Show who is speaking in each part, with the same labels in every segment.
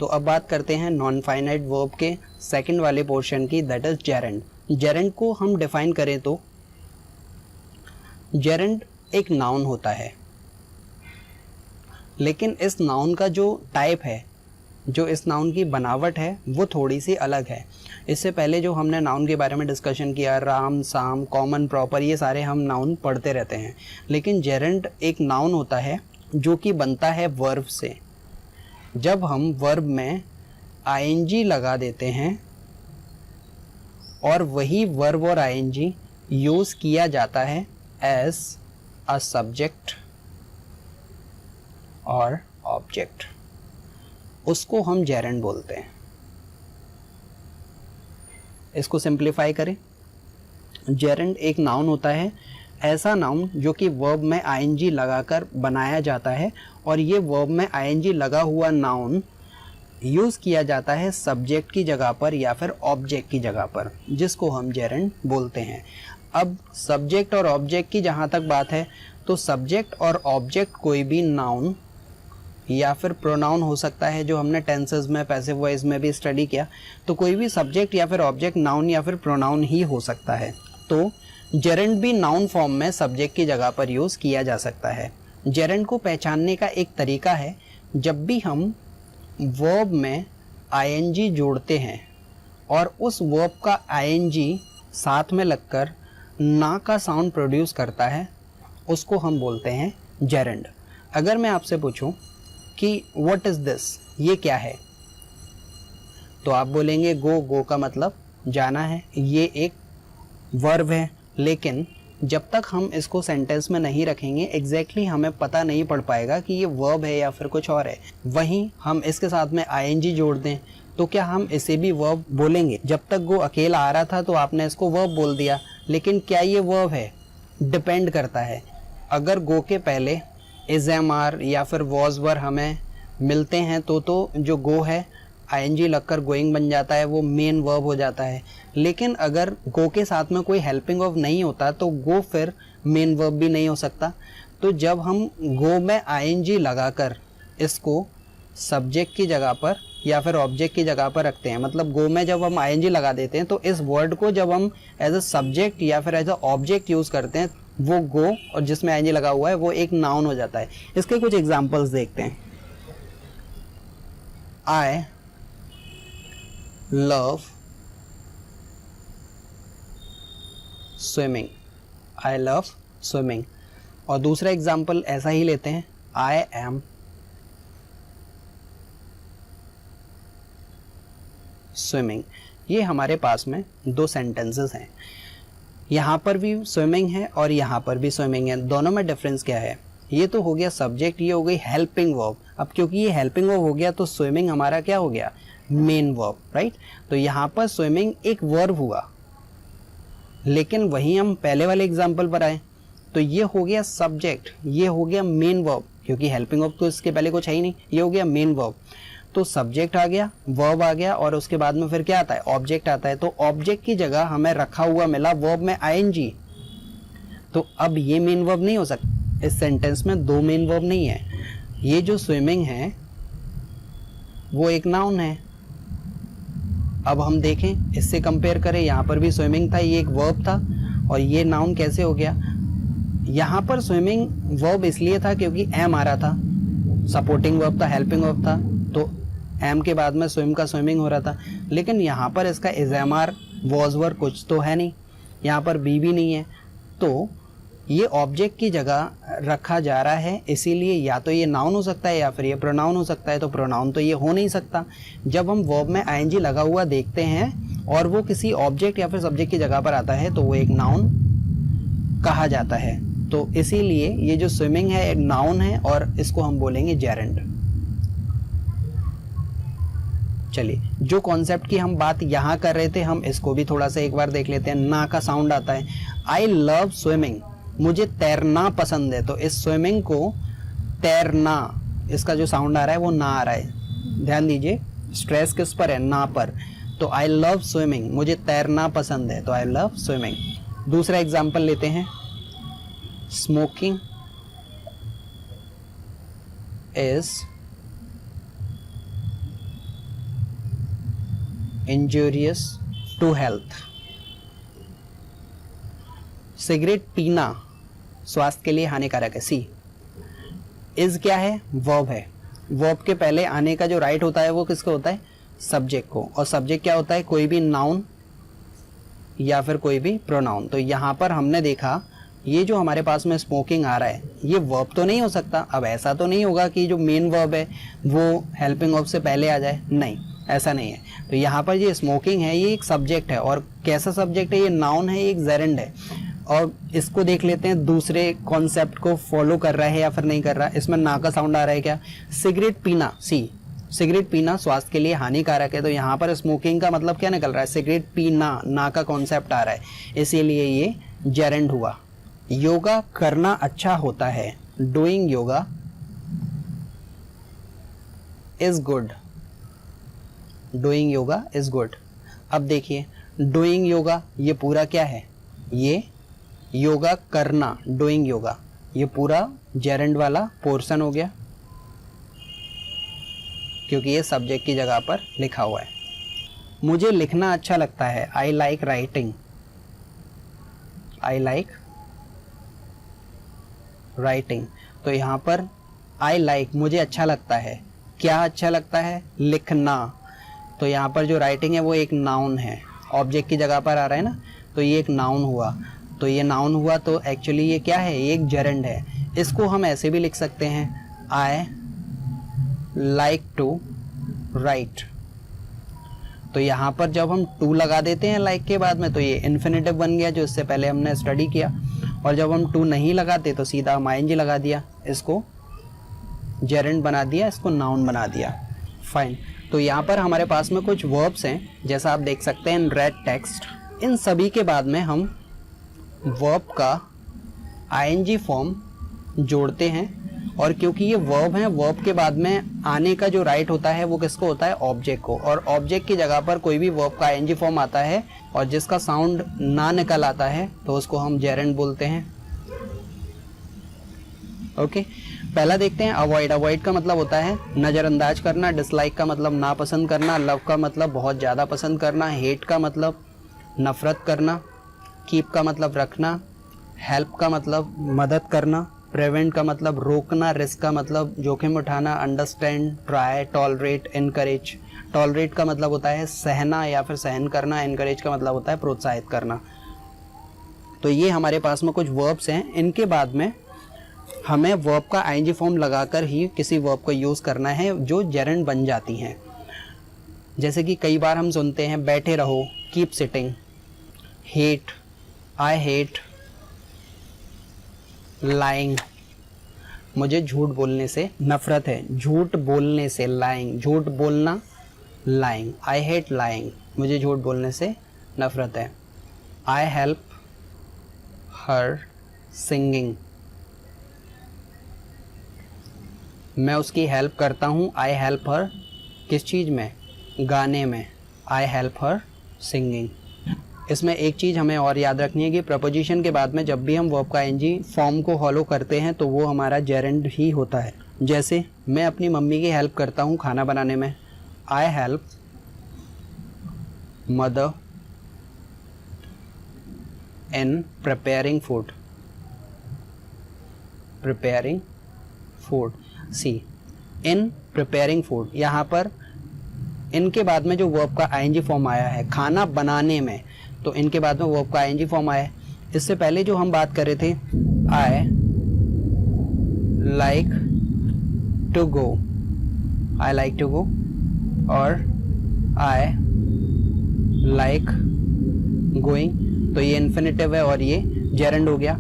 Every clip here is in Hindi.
Speaker 1: तो अब बात करते हैं नॉन फाइनाइट वर्ब के सेकंड वाले पोर्शन की, दैट इज जेरेंड। जेरेंड को हम डिफाइन करें तो जेरेंड एक नाउन होता है, लेकिन इस नाउन का जो टाइप है, जो इस नाउन की बनावट है, वो थोड़ी सी अलग है। इससे पहले जो हमने नाउन के बारे में डिस्कशन किया, राम, साम, कॉमन, प्रॉपर, ये सारे हम नाउन पढ़ते रहते हैं। लेकिन जेरेंड एक नाउन होता है जो कि बनता है वर्ब से। जब हम वर्ब में आईएनजी लगा देते हैं और वही वर्ब और आईएनजी यूज़ किया जाता है एज अ सब्जेक्ट और ऑब्जेक्ट, उसको हम जेरेंड बोलते हैं। इसको सिंप्लीफाई करें, जेरेंड एक नाउन होता है, ऐसा नाउन जो कि वर्ब में आईएनजी लगाकर बनाया जाता है, और ये वर्ब में आईएनजी लगा हुआ नाउन यूज़ किया जाता है सब्जेक्ट की जगह पर या फिर ऑब्जेक्ट की जगह पर, जिसको हम जेरेंड बोलते हैं। अब सब्जेक्ट और ऑब्जेक्ट की जहाँ तक बात है, तो सब्जेक्ट और ऑब्जेक्ट कोई भी नाउन या फिर प्रोनाउन हो सकता है, जो हमने टेंसेस में, पैसिव वॉइस में भी स्टडी किया। तो कोई भी सब्जेक्ट या फिर ऑब्जेक्ट नाउन या फिर प्रोनाउन ही हो सकता है। तो जेरेंड भी नाउन फॉर्म में सब्जेक्ट की जगह पर यूज़ किया जा सकता है। जेरेंड को पहचानने का एक तरीका है, जब भी हम वर्ब में आईएनजी जोड़ते हैं और उस वर्ब का आईएनजी साथ में लगकर ना का साउंड प्रोड्यूस करता है, उसको हम बोलते हैं जेरेंड। अगर मैं आपसे पूछूं कि व्हाट इज दिस, ये क्या है, तो आप बोलेंगे गो। गो का मतलब जाना है, ये एक वर्ब है। लेकिन जब तक हम इसको सेंटेंस में नहीं रखेंगे, एग्जैक्टली हमें पता नहीं पड़ पाएगा कि ये वर्ब है या फिर कुछ और है। वहीं हम इसके साथ में आईएनजी जोड़ दें तो क्या हम इसे भी वर्ब बोलेंगे? जब तक गो अकेला आ रहा था तो आपने इसको वर्ब बोल दिया, लेकिन क्या ये वर्ब है? डिपेंड करता है। अगर गो के पहले इज, एम, आर या फिर वॉज, वर हमें मिलते हैं तो जो गो है आईएनजी लगकर गोइंग बन जाता है, वो मेन वर्ब हो जाता है। लेकिन अगर गो के साथ में कोई हेल्पिंग वर्ब नहीं होता तो गो फिर मेन वर्ब भी नहीं हो सकता। तो जब हम गो में आईएनजी लगाकर इसको सब्जेक्ट की जगह पर या फिर ऑब्जेक्ट की जगह पर रखते हैं, मतलब गो में जब हम आईएनजी लगा देते हैं तो इस वर्ड को जब हम एज अ सब्जेक्ट या फिर एज अ ऑब्जेक्ट यूज़ करते हैं, वो गो और जिसमें आईएनजी लगा हुआ है वो एक नाउन हो जाता है। इसके कुछ एग्जांपल्स देखते हैं। आई लव स्विमिंग, आई लव स्विमिंग। और दूसरा एग्जाम्पल ऐसा ही लेते हैं, आई एम स्विमिंग। ये हमारे पास में दो सेंटेंसेस हैं, यहाँ पर भी स्विमिंग है और यहाँ पर भी स्विमिंग है। दोनों में डिफरेंस क्या है? ये तो हो गया सब्जेक्ट, ये हो गई हेल्पिंग वर्ब। अब क्योंकि ये हेल्पिंग वर्ब हो गया तो स्विमिंग हमारा क्या हो गया? Main verb, right. तो यहाँ पर स्विमिंग एक वर्ब हुआ, लेकिन वहीं हम पहले वाले एग्जाम्पल पर आए तो ये हो गया सब्जेक्ट, ये हो गया मेन वर्ब, क्योंकि हेल्पिंग वर्ब तो इसके पहले कुछ है ही नहीं, ये हो गया मेन वर्ब। तो सब्जेक्ट आ गया, वर्ब आ गया, और उसके बाद में फिर क्या आता है? ऑब्जेक्ट आता है। तो ऑब्जेक्ट की जगह हमें रखा हुआ मिला वर्ब में आईएनजी। तो अब ये मेन वर्ब नहीं हो सकता। इस सेंटेंस में दो मेन वर्ब नहीं है। ये जो स्विमिंग है वो एक नाउन है। अब हम देखें, इससे कंपेयर करें, यहाँ पर भी स्विमिंग था, ये एक वर्ब था, और ये नाउन कैसे हो गया? यहाँ पर स्विमिंग वर्ब इसलिए था क्योंकि एम आ रहा था, सपोर्टिंग वर्ब था, हेल्पिंग वर्ब था, तो एम के बाद में स्विम का स्विमिंग हो रहा था। लेकिन यहाँ पर इसका इज, एम, आर, वॉज, वर कुछ तो है नहीं, यहाँ पर बी भी नहीं है। तो ये ऑब्जेक्ट की जगह रखा जा रहा है, इसीलिए या तो ये नाउन हो सकता है या फिर ये प्रोनाउन हो सकता है। तो प्रोनाउन तो ये हो नहीं सकता। जब हम वर्ब में आईएनजी लगा हुआ देखते हैं और वो किसी ऑब्जेक्ट या फिर सब्जेक्ट की जगह पर आता है तो वो एक नाउन कहा जाता है। तो इसीलिए ये जो स्विमिंग है एक नाउन है और इसको हम बोलेंगे जेरेंड। चलिए, जो कॉन्सेप्ट की हम बात यहाँ कर रहे थे, हम इसको भी थोड़ा सा एक बार देख लेते हैं। ना का साउंड आता है, आई लव स्विमिंग, मुझे तैरना पसंद है। तो इस स्विमिंग को तैरना, इसका जो साउंड आ रहा है वो ना आ रहा है। ध्यान दीजिए, स्ट्रेस किस पर है? ना पर। तो आई लव स्विमिंग, मुझे तैरना पसंद है, तो आई लव स्विमिंग। दूसरा एग्जाम्पल लेते हैं, smoking is injurious to health. Cigarette पीना स्वास्थ्य के लिए हानिकारक है। सी। इज क्या है? वर्ब है। वर्ब के पहले आने का जो राइट होता है वो किसको होता है? सब्जेक्ट को। और सब्जेक्ट क्या होता है? कोई भी नाउन या फिर कोई भी प्रोनाउन। तो यहाँ पर हमने देखा ये जो हमारे पास में स्मोकिंग आ रहा है ये वर्ब तो नहीं हो सकता। अब ऐसा तो नहीं होगा कि जो मेन वर्ब है वो हेल्पिंग वर्ब से पहले आ जाए, नहीं, ऐसा नहीं है। तो यहाँ पर ये स्मोकिंग है ये एक सब्जेक्ट है। और कैसा सब्जेक्ट है? ये नाउन है, एक जेरेंड है। और इसको देख लेते हैं दूसरे कॉन्सेप्ट को फॉलो कर रहा है या फिर नहीं कर रहा है। इसमें ना का साउंड आ रहा है क्या? सिगरेट पीना। सी। सिगरेट पीना स्वास्थ्य के लिए हानिकारक है। तो यहाँ पर स्मोकिंग का मतलब क्या निकल रहा है? सिगरेट पीना, ना का कॉन्सेप्ट आ रहा है, इसीलिए ये जेरेंड हुआ। योगा करना अच्छा होता है। Doing yoga is good. Doing yoga is good. अब देखिए डूइंग योगा ये पूरा क्या है? ये योगा करना, डूइंग योगा, ये पूरा जेरेंड वाला पोर्शन हो गया क्योंकि ये सब्जेक्ट की जगह पर लिखा हुआ है। मुझे लिखना अच्छा लगता है। I like writing. I like writing. तो यहाँ पर आई लाइक मुझे अच्छा लगता है। क्या अच्छा लगता है? लिखना। तो यहाँ पर जो राइटिंग है वो एक नाउन है, ऑब्जेक्ट की जगह पर आ रहा है ना, तो ये एक नाउन हुआ। तो ये नाउन हुआ तो एक्चुअली ये क्या है? ये एक जेरेंड है। इसको हम ऐसे भी लिख सकते हैं, आई लाइक टू राइट। तो यहाँ पर जब हम टू लगा देते हैं लाइक के बाद में तो ये इन्फिनेटिव बन गया जो इससे पहले हमने स्टडी किया। और जब हम टू नहीं लगाते तो सीधा हम आईएनजी लगा दिया, इसको जेरेंड बना दिया, इसको नाउन बना दिया। फाइन। तो यहाँ पर हमारे पास में कुछ वर्ब्स हैं जैसा आप देख सकते हैं इन रेड टेक्स्ट। इन सभी के बाद में हम वर्ब का आईएनजी फॉर्म जोड़ते हैं। और क्योंकि ये वर्ब है, वर्ब के बाद में आने का जो राइट होता है वो किसको होता है? ऑब्जेक्ट को। और ऑब्जेक्ट की जगह पर कोई भी वर्ब का आईएनजी फॉर्म आता है और जिसका साउंड ना निकल आता है तो उसको हम जेरेंड बोलते हैं। ओके। पहला देखते हैं अवॉइड। अवॉइड का मतलब होता है नज़रअंदाज करना। डिसलाइक का मतलब नापसंद करना। लव का मतलब बहुत ज़्यादा पसंद करना। हेट का मतलब नफरत करना। कीप का मतलब रखना। हेल्प का मतलब मदद करना। प्रिवेंट का मतलब रोकना। रिस्क का मतलब जोखिम उठाना। Understand, try, tolerate, encourage. Tolerate का मतलब होता है सहना या फिर सहन करना। इनकरेज का मतलब होता है प्रोत्साहित करना। तो ये हमारे पास में कुछ वर्ब्स हैं। इनके बाद में हमें वर्ब का आईएनजी फॉर्म लगाकर ही किसी वर्ब को यूज़ करना है जो जेरेंड बन जाती हैं। जैसे कि कई बार हम सुनते हैं बैठे रहो, keep sitting. Hate, I hate lying, मुझे झूठ बोलने से नफरत है। झूठ बोलने से, लाइंग, झूठ बोलना, लाइंग। आई हेट लाइंग, मुझे झूठ बोलने से नफरत है। आई हेल्प हर सिंगिंग, मैं उसकी हेल्प करता हूँ। आई हेल्प हर किस चीज़ में? गाने में। I help her singing. इसमें एक चीज़ हमें और याद रखनी है कि प्रपोजिशन के बाद में जब भी हम वर्ब का आईएनजी फॉर्म को फॉलो करते हैं तो वो हमारा जेरेंड ही होता है। जैसे मैं अपनी मम्मी की हेल्प करता हूँ खाना बनाने में। I help mother in preparing food. Preparing food. See, in preparing food. यहाँ पर इनके बाद में जो वर्ब का आईएनजी फॉर्म आया है खाना बनाने में, तो इनके बाद में वर्ब का आईएनजी फॉर्म आया है। इससे पहले जो हम बात कर रहे थे I like to go, I like to go, और आई लाइक गोइंग, तो ये इन्फिनेटिव है और ये जेरेंड हो गया।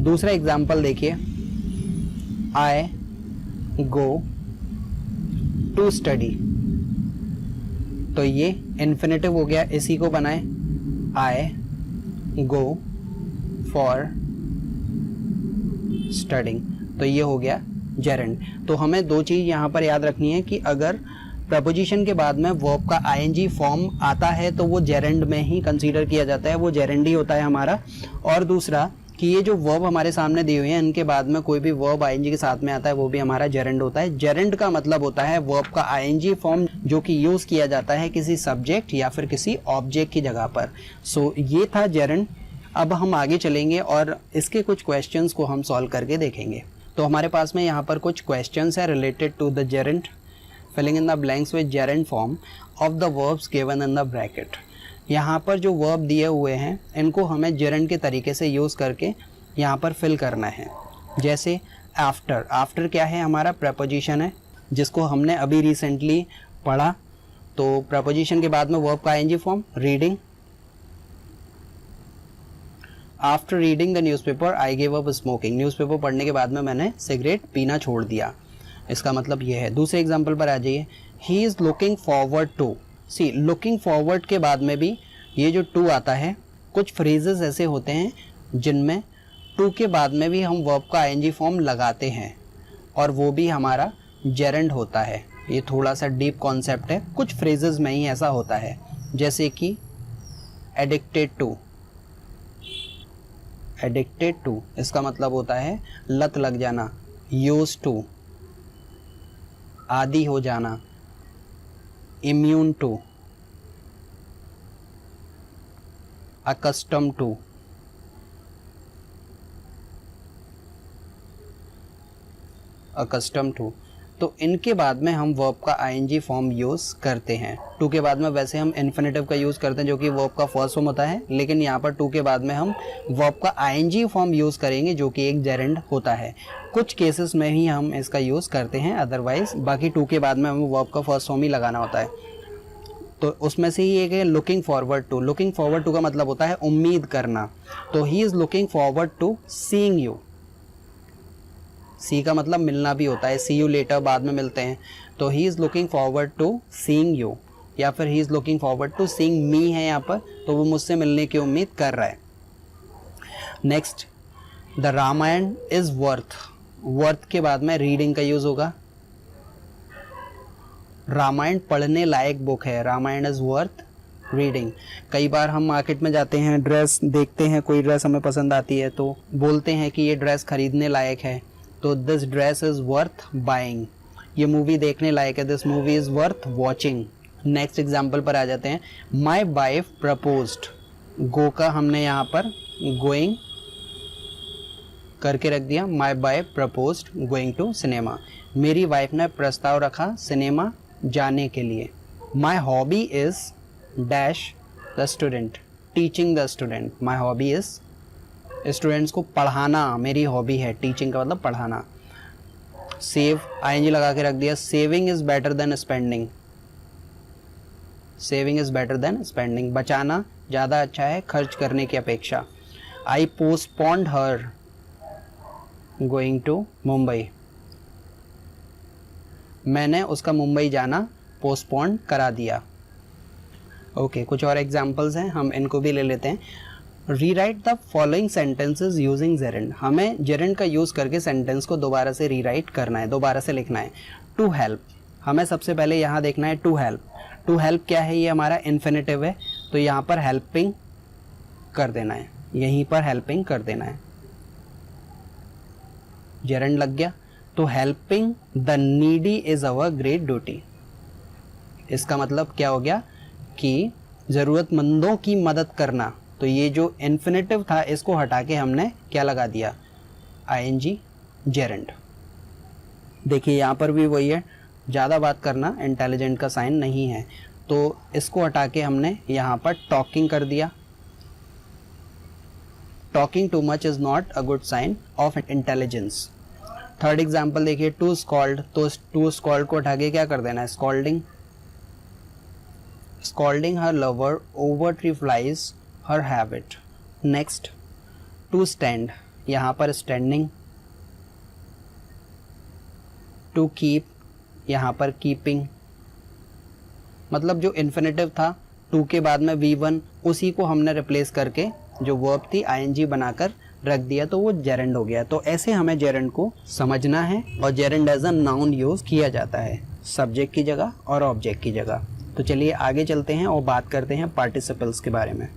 Speaker 1: दूसरा एग्जाम्पल देखिए, आई गो टू स्टडी, तो ये इन्फिनेटिव हो गया। इसी को बनाए आई गो फॉर स्टडिंग, तो ये हो गया जेरेंड। तो हमें दो चीज़ यहाँ पर याद रखनी है कि अगर प्रपोजिशन के बाद में वर्ब का आईएनजी फॉर्म आता है तो वो जेरेंड में ही कंसीडर किया जाता है, वो जेरेंड ही होता है हमारा। और दूसरा कि ये जो वर्ब हमारे सामने दिए हुए हैं इनके बाद में कोई भी वर्ब आईएनजी के साथ में आता है वो भी हमारा जेरेंड होता है। जेरेंड का मतलब होता है वर्ब का आईएनजी फॉर्म जो कि यूज किया जाता है किसी सब्जेक्ट या फिर किसी ऑब्जेक्ट की जगह पर। सो ये था जेरेंड। अब हम आगे चलेंगे और इसके कुछ क्वेश्चंस को हम सॉल्व करके देखेंगे। तो हमारे पास में यहाँ पर कुछ क्वेश्चंस है related to the gerund. Filling in the blanks with gerund form of the verbs given in the bracket. यहाँ पर जो वर्ब दिए हुए हैं इनको हमें जेरेंड के तरीके से यूज़ करके यहाँ पर फिल करना है। जैसे आफ्टर, आफ्टर क्या है, हमारा प्रपोजिशन है जिसको हमने अभी रिसेंटली पढ़ा। तो प्रपोजिशन के बाद में वर्ब का ING form reading. After reading the newspaper I give up smoking. Newspaper पढ़ने के बाद में मैंने सिगरेट पीना छोड़ दिया, इसका मतलब ये है। दूसरे एग्जाम्पल पर आ जाइए। He is looking forward to. See looking forward के बाद में भी ये जो टू आता है, कुछ फ्रेजेस ऐसे होते हैं जिनमें टू के बाद में भी हम वर्ब का आईएनजी फॉर्म लगाते हैं और वो भी हमारा जेरेंड होता है। ये थोड़ा सा डीप कॉन्सेप्ट है, कुछ फ्रेजेस में ही ऐसा होता है। जैसे कि एडिक्टेड टू। एडिक्टेड टू इसका मतलब होता है लत लग जाना। यूज टू आदी हो जाना। Immune to, accustom to, accustom to. तो इनके बाद में हम वर्ब का आईएनजी फॉर्म यूज़ करते हैं। टू के बाद में वैसे हम इन्फिनेटिव का यूज़ करते हैं जो कि वर्ब का फर्स्ट फॉर्म होता है, लेकिन यहाँ पर टू के बाद में हम वर्ब का आईएनजी फॉर्म यूज़ करेंगे जो कि एक जेरेंड होता है। कुछ केसेस में ही हम इसका यूज़ करते हैं, अदरवाइज बाकी टू के बाद में हमें वर्ब का फर्स्ट फॉर्म ही लगाना होता है। तो उसमें से ही एक है looking forward to. Looking forward to का मतलब होता है उम्मीद करना। तो he is looking forward to seeing you. See का मतलब मिलना भी होता है, सी यू लेटर, बाद में मिलते हैं। तो he is looking forward to seeing you, या फिर he is looking forward to seeing me है यहाँ पर, तो वो मुझसे मिलने की उम्मीद कर रहा है। Next, the Ramayana is worth. Worth के बाद में रीडिंग का यूज़ होगा। रामायण पढ़ने लायक बुक है, रामायण इज़ वर्थ रीडिंग। कई बार हम मार्केट में जाते हैं, ड्रेस देखते हैं, कोई ड्रेस हमें पसंद आती है तो बोलते हैं कि ये ड्रेस खरीदने लायक है, तो this dress is worth buying. ये मूवी देखने लायक है, this movie is worth watching. Next example पर आ जाते हैं। माई वाइफ प्रपोज्ड। गो का हमने यहाँ पर गोइंग करके रख दिया। My wife proposed going to cinema. मेरी वाइफ ने प्रस्ताव रखा सिनेमा जाने के लिए। My hobby is dash the student, teaching the student. My hobby is students को पढ़ाना, मेरी हॉबी है। टीचिंग का मतलब पढ़ाना। सेव आईएनजी लगा के रख दिया। Saving is better than spending. Saving is better than spending. बचाना ज़्यादा अच्छा है खर्च करने की अपेक्षा। I postponed her going to Mumbai. मैंने उसका मुंबई जाना पोस्टपोन करा दिया। ओके, कुछ और एग्जाम्पल्स हैं, हम इनको भी ले लेते हैं। Rewrite the following sentences using gerund. हमें जेरेंड का यूज़ करके सेंटेंस को दोबारा से रीराइट करना है, दोबारा से लिखना है। टू हेल्प, हमें सबसे पहले यहाँ देखना है टू हेल्प। टू हेल्प क्या है, ये हमारा इन्फिनेटिव है, तो यहाँ पर हेल्पिंग कर देना है, यहीं पर हेल्पिंग कर देना है। जेरेंड लग गया। तो helping the needy is our great duty. इसका मतलब क्या हो गया कि ज़रूरतमंदों की मदद करना। तो ये जो इन्फिनेटिव था इसको हटा के हमने क्या लगा दिया, आईएनजी जेरेंड। देखिए यहाँ पर भी वही है, ज़्यादा बात करना इंटेलिजेंट का साइन नहीं है, तो इसको हटा के हमने यहाँ पर टॉकिंग कर दिया। Talking too much is not a good sign of intelligence. Third example देखिए, टू स्कॉल्ड। तो टू स्कॉल्ड को हटा के क्या कर देना है, scolding. Scolding her lover over trifles her habit. Next, to stand, यहाँ पर स्टैंडिंग। टू कीप, यहाँ पर कीपिंग। मतलब जो इन्फिनेटिव था टू के बाद में V1, उसी को हमने रिप्लेस करके जो वर्ब थी आईएनजी बनाकर रख दिया, तो वो जेरेंड हो गया। तो ऐसे हमें जेरेंड को समझना है। और gerund as a noun use किया जाता है सब्जेक्ट की जगह और ऑब्जेक्ट की जगह। तो चलिए आगे चलते हैं और बात करते हैं पार्टिसिपल्स के बारे में।